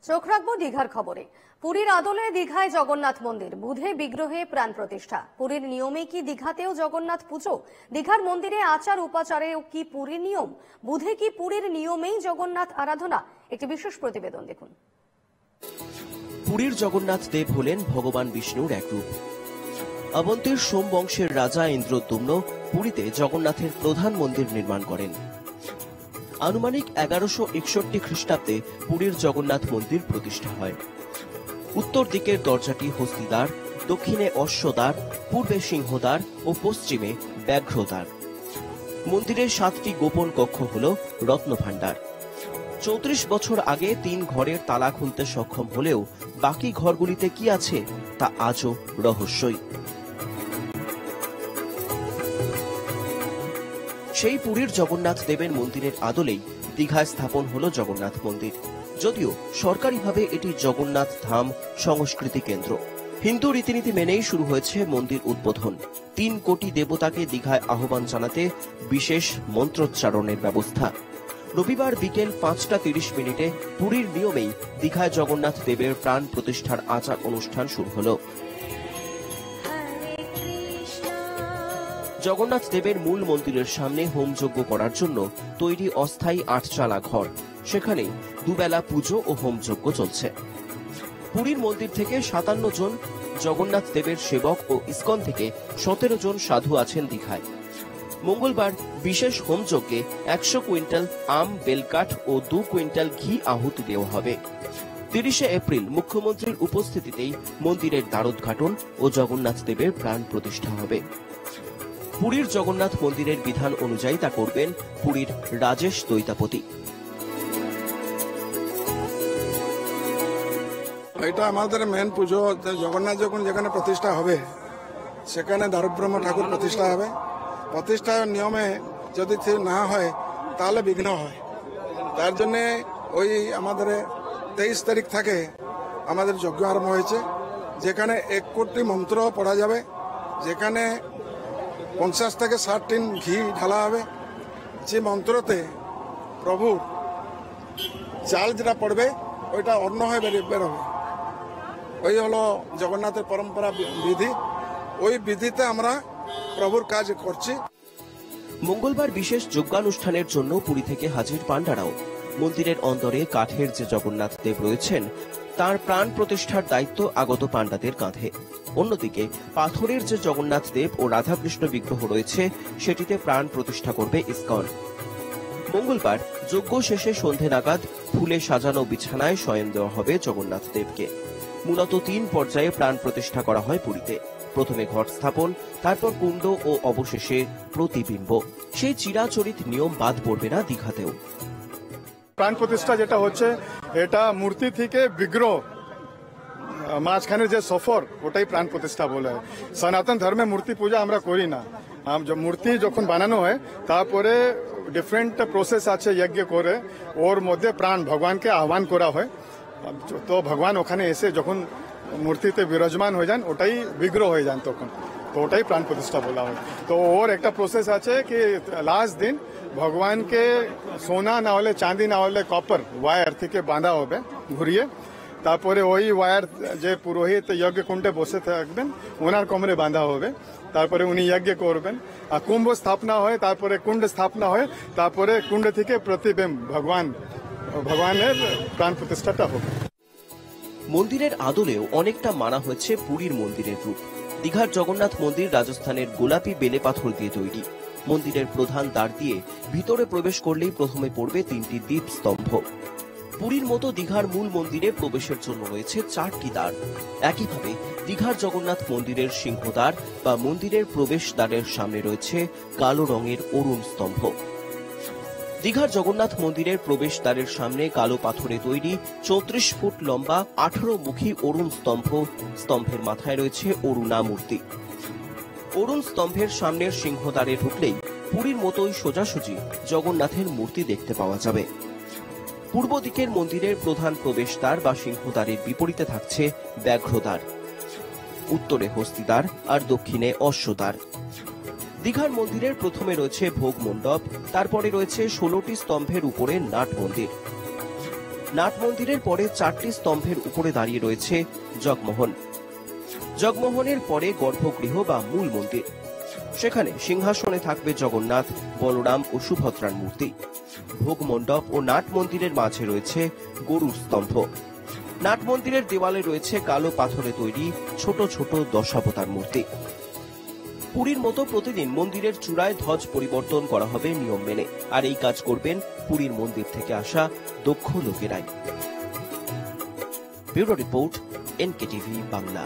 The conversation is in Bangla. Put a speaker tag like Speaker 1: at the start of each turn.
Speaker 1: চোখ রাখবো দীঘার খবরে। পুরীর আদলে দীঘায় জগন্নাথ মন্দির, বুধে বিগ্রহে প্রাণ প্রতিষ্ঠা। পুরীর নিয়মে কি দীঘাতেও জগন্নাথ পুজো? দীঘার মন্দিরে আচার উপাচারেও কি পুরীর নিয়ম? বুধে কি পুরীর নিয়মেই জগন্নাথ আরাধনা? একটি বিশেষ প্রতিবেদন দেখুন।
Speaker 2: পুরীর জগন্নাথ দেব হলেন ভগবান বিষ্ণুর এক রূপ। অবন্তীর সোম বংশের রাজা ইন্দ্রদ্যুম্ন পুরীতে জগন্নাথের প্রধান মন্দির নির্মাণ করেন। আনুমানিক 1161 খ্রিস্টাব্দে পুরীর জগন্নাথ মন্দির প্রতিষ্ঠা হয়। উত্তর দিকের দরজাটি হস্তিদ্বার, দক্ষিণে অশ্বদ্বার, পূর্বে সিংহদ্বার ও পশ্চিমে ব্যাঘ্রদ্বার। মন্দিরের 7টি গোপন কক্ষ হল রত্নভাণ্ডার। 34 বছর আগে 3 ঘরের তালা খুলতে সক্ষম হলেও বাকি ঘরগুলিতে কি আছে তা আজও রহস্যই। সেই পুরীর জগন্নাথ দেবের মন্দিরের আদলেই দীঘায় স্থাপন হল জগন্নাথ মন্দির। যদিও সরকারিভাবে এটি জগন্নাথ ধাম সংস্কৃতি কেন্দ্র। হিন্দু রীতিনীতি মেনেই শুরু হয়েছে মন্দির উদ্বোধন। 3 কোটি দেবতাকে দীঘায় আহ্বান জানাতে বিশেষ মন্ত্রোচ্চারণের ব্যবস্থা। রবিবার বিকেল 5টা 30 মিনিটে পুরীর নিয়মেই দীঘায় জগন্নাথ দেবের প্রাণ প্রতিষ্ঠার আচার অনুষ্ঠান শুরু হল। জগন্নাথ দেবের মূল মন্দিরের সামনে হোমযজ্ঞ করার জন্য তৈরি অস্থায়ী 8চালা ঘর। সেখানে দুবেলা পুজো ও হোমযজ্ঞ চলছে। পুরীর মন্দির থেকে 57 জন জগন্নাথ দেবের সেবক ও ইসকন থেকে 17 জন সাধু আছেন দীঘায়। মঙ্গলবার বিশেষ হোমযজ্ঞে 100 কুইন্টাল আম, বেলকাঠ ও 2 কুইন্টাল ঘি আহুতি দেওয়া হবে। 30 এপ্রিল মুখ্যমন্ত্রীর উপস্থিতিতেই মন্দিরের দ্বারোদ্ঘাটন ও জগন্নাথ দেবের প্রাণ প্রতিষ্ঠা হবে। পুরীর জগন্নাথ মন্দিরের বিধান অনুযায়ী তা করবেন পুরীর রাজেশ দৈতাপতি।
Speaker 3: এটা আমাদের মেন পুজো। জগন্নাথ যখন যেখানে প্রতিষ্ঠা হবে সেখানে দারুব্রহ্ম ঠাকুর প্রতিষ্ঠা হবে। প্রতিষ্ঠার নিয়মে যদি না হয় তাহলে বিঘ্ন হয়। তার জন্যে ওই আমাদের 23 তারিখ থেকে আমাদের যজ্ঞ আরম্ভ হয়েছে, যেখানে 1 কোটি মন্ত্র পড়া যাবে, যেখানে 50 থেকে 60 টিন ঘি ঢালা হবে। যে মন্ত্রতে প্রভুর চাল যেটা পড়বে ওইটা অন্য হয়ে বেরোবে। ওই হলো জগন্নাথের পরম্পরা বিধি। ওই বিধিতে আমরা প্রভুর কাজ করছি।
Speaker 2: মঙ্গলবার বিশেষ যজ্ঞানুষ্ঠানের জন্য পুরী থেকে হাজির পান্ডারাও। মন্দিরের অন্দরে কাঠের যে জগন্নাথ দেব রয়েছেন তার প্রাণ প্রতিষ্ঠার দায়িত্ব আগত পান্ডাদের কাঁধে। অন্যদিকে পাথরের যে জগন্নাথ দেব ও রাধাকৃষ্ণ বিগ্রহ রয়েছে সেটিতে প্রাণ প্রতিষ্ঠা করবে ইসকন। মঙ্গলবার যজ্ঞ শেষে সন্ধে নাগাদ ফুলে সাজানো বিছানায় শয়ন দেওয়া হবে জগন্নাথ দেবকে। মূলত 3 পর্যায়ে প্রাণ প্রতিষ্ঠা করা হয় পুরীতে। প্রথমে ঘট স্থাপন, তারপর কুণ্ড ও অবশেষে প্রতিবিম্ব। সেই চিরাচরিত নিয়ম বাদ পড়বে না দীঘাতেও।
Speaker 4: প্রাণ প্রতিষ্ঠা যেটা হচ্ছে, এটা মূর্তি থেকে বিগ্রহ মাঝখানের যে সফর ওটাই প্রাণ প্রতিষ্ঠা বলে। সনাতন ধর্মে মূর্তি পূজা আমরা করি না। মূর্তি যখন বানানো হয় তারপরে ডিফারেন্ট প্রসেস আছে, যজ্ঞ করে ওর মধ্যে প্রাণ ভগবানকে আহ্বান করা হয়। তো ভগবান ওখানে এসে যখন মূর্তিতে বিরাজমান হয়ে যান ওটাই বিগ্রহ হয়ে যান, তখন তো ওটাই প্রাণ প্রতিষ্ঠা বলা হয়। তো ওর একটা প্রসেস আছে কি লাস্ট দিন ভগবানকে সোনা না হলে চাঁদি না হলে কপার ওয়ার থেকে বাঁধা হবে ঘুরিয়ে। তারপরে ওই ওয়ার যে পুরোহিত যজ্ঞ কুণ্ডে বসে থাকবেন ওনার কোমরে বাঁধা হবে। তারপরে উনি যজ্ঞ করবেন। আর কুম্ভ স্থাপনা হয়, তারপরে কুণ্ড স্থাপনা হয়, তারপরে কুণ্ড থেকে প্রতিবিম্ব ভগবানের প্রাণ প্রতিষ্ঠাটা হবে।
Speaker 2: মন্দিরের আদলেও অনেকটা মানা হয়েছে পুরীর মন্দিরের রূপ। দীঘার জগন্নাথ মন্দির রাজস্থানের গোলাপি বেলে পাথর দিয়ে তৈরি। মন্দিরের প্রধান দ্বার দিয়ে ভিতরে প্রবেশ করলেই প্রথমে পড়বে 3টি দীপ স্তম্ভ। পুরীর মতো দীঘার মূল মন্দিরে প্রবেশের জন্য রয়েছে 4টি দ্বার। একইভাবে দীঘার জগন্নাথ মন্দিরের সিংহদ্বার বা মন্দিরের প্রবেশ দ্বারের সামনে রয়েছে কালো রঙের অরুণ স্তম্ভ। দীঘার জগন্নাথ মন্দিরের প্রবেশ দ্বারের সামনে কালো পাথরে তৈরি 34 ফুট লম্বা 18 মুখী অরুণ স্তম্ভ। স্তম্ভের মাথায় রয়েছে অরুণা মূর্তি। অরুণ স্তম্ভের সামনের সিংহদ্বারে ঢুকলেই পুরীর মতোই সোজাসুজি জগন্নাথের মূর্তি দেখতে পাওয়া যাবে। পূর্ব দিকের মন্দিরের প্রধান প্রবেশদ্বার বা সিংহদ্বারের বিপরীতে থাকছে ব্যাঘ্রদ্বার, উত্তরে হস্তিদ্বার আর দক্ষিণে অশ্বদ্বার। দীঘার মন্দিরের প্রথমে রয়েছে ভোগ মণ্ডপ, তারপরে রয়েছে 16টি স্তম্ভের উপরে নাট মন্দির। নাট মন্দিরের পরে 4টি স্তম্ভের উপরে দাঁড়িয়ে রয়েছে জগমোহন। জগমোহনের পরে গর্ভগৃহ বা মূল মন্দির, সেখানে সিংহাসনে থাকবে জগন্নাথ, বলরাম ও সুভদ্রার মূর্তি। ভোগ মণ্ডপ ও নাট মন্দিরের মাঝে রয়েছে গরুর স্তম্ভ। নাট মন্দিরের দেওয়ালে রয়েছে কালো পাথরে তৈরি ছোট ছোট দশাবতার মূর্তি। পুরীর মতো প্রতিদিন মন্দিরের চূড়ায় ধ্বজ পরিবর্তন করা হবে নিয়ম মেনে, আর এই কাজ করবেন পুরীর মন্দির থেকে আসা দক্ষ লোকেরাই। Bureau report, NKTV Bangla.